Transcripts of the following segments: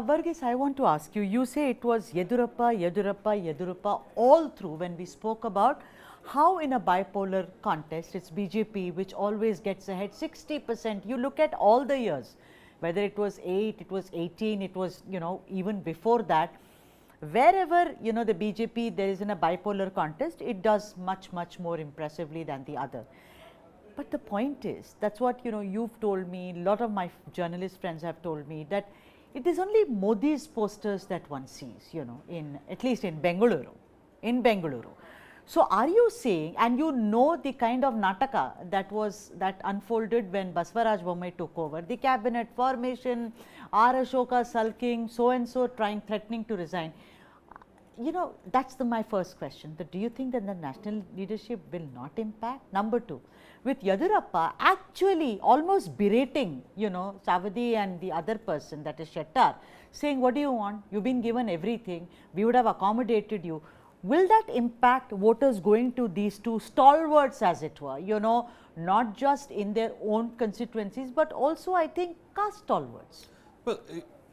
Verghese, I want to ask you, you say it was Yedurappa, Yedurappa, Yedurappa all through when we spoke about how in a bipolar contest, it's BJP which always gets ahead 60%. You look at all the years, whether it was 8, it was 18, it was, even before that, wherever, the BJP there is in a bipolar contest, it does much, much more impressively than the other. But the point is, that's what, you've told me, a lot of my journalist friends have told me that it is only Modi's posters that one sees, at least in Bengaluru. So are you saying, and the kind of nataka that unfolded when Basavaraj Bommai took over, the cabinet formation, R. Ashoka sulking, so and so threatening to resign. That's my first question. Do you think that the national leadership will not impact? Number two, with Yedurappa actually almost berating, Savadi and the other person, that is Shettar, saying, what do you want? You've been given everything. We would have accommodated you. Will that impact voters going to these two stalwarts, as it were, not just in their own constituencies, but also, I think, caste stalwarts? Well,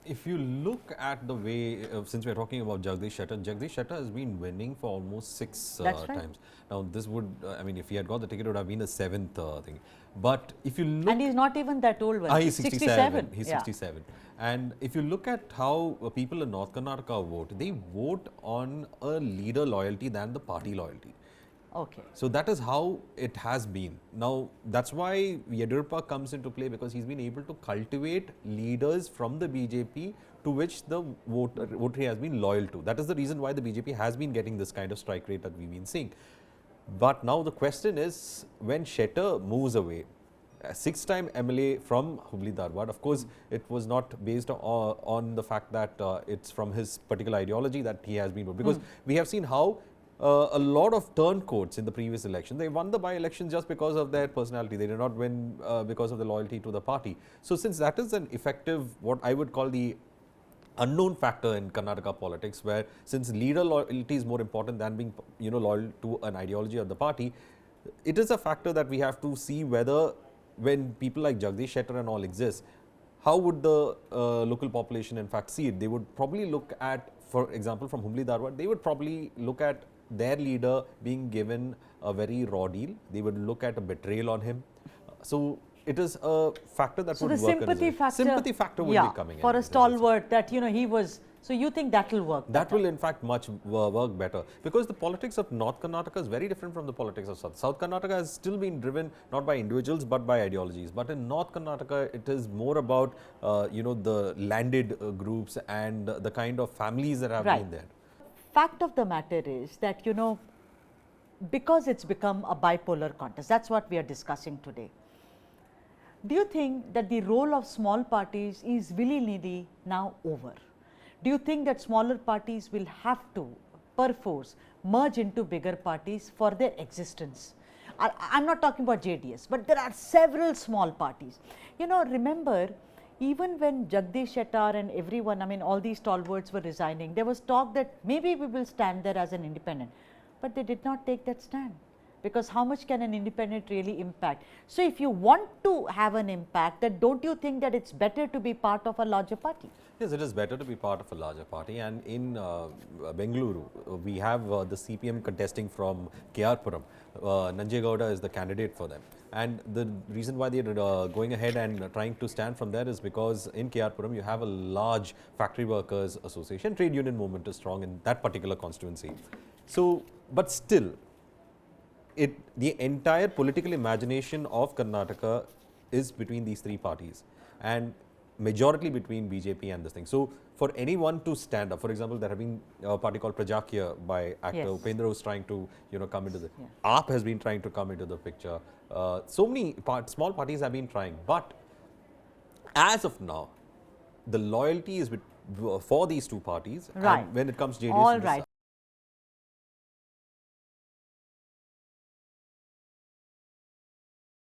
if you look at the way, since we are talking about Jagadish Shettar has been winning for almost 6 times. Now, this would, if he had got the ticket, it would have been a 7th thing. But if you look. And he's not even that old. He's 67. He's 67. And if you look at how people in North Karnataka vote, they vote on a leader loyalty than the party loyalty. Okay. So that is how it has been. Now, that's why Yedurappa comes into play, because he's been able to cultivate leaders from the BJP to which the votary has been loyal to. That is the reason why the BJP has been getting this kind of strike rate that we've been seeing. But now the question is, when Shettar moves away, a 6-time MLA from Hubli Dharwad, of course, it was not based on the fact that it's from his particular ideology that he has been, because we have seen how a lot of turncoats in the previous election, they won the by-election just because of their personality. They did not win because of the loyalty to the party. So since that is an effective, what I would call the unknown factor in Karnataka politics, where since leader loyalty is more important than being loyal to an ideology of the party, it is a factor that we have to see whether, when people like Jagadish Shettar and all exist, how would the local population in fact see it? They would probably look at, for example, from Hubli Dharwad, they would probably look at their leader being given a very raw deal. They would look at a betrayal on him. So it is a factor that would work. So the sympathy factor would be coming in. For a stalwart that, he was. So you think that will work? That will in fact work better, because the politics of North Karnataka is very different from the politics of South. South Karnataka has still been driven not by individuals but by ideologies. But in North Karnataka, it is more about the landed groups and the kind of families that have been there. Fact of the matter is that, because it's become a bipolar contest, that's what we are discussing today. Do you think that the role of small parties is willy-nilly now over? Do you think that smaller parties will have to, perforce, merge into bigger parties for their existence? I'm not talking about JDS, but there are several small parties. Remember, even when Jagadish Shettar and everyone, all these stalwarts were resigning, there was talk that maybe we will stand there as an independent. But they did not take that stand, because how much can an independent really impact? So if you want to have an impact, then don't you think that it's better to be part of a larger party? Yes, it is better to be part of a larger party. And in Bengaluru, we have the CPM contesting from KR-Puram. Nanjegowda is the candidate for them. And the reason why they are going ahead and trying to stand from there is because in KR-Puram, you have a large factory workers association. Trade union movement is strong in that particular constituency. So, but still, the entire political imagination of Karnataka is between these three parties, and majority between BJP and this thing. So for anyone to stand up, for example, there have been a party called Prajakya by actor Upendra, who's trying to come into the AAP has been trying to come into the picture. So many small parties have been trying, but as of now, the loyalty is for these two parties. Right. And when it comes to JDS, all right.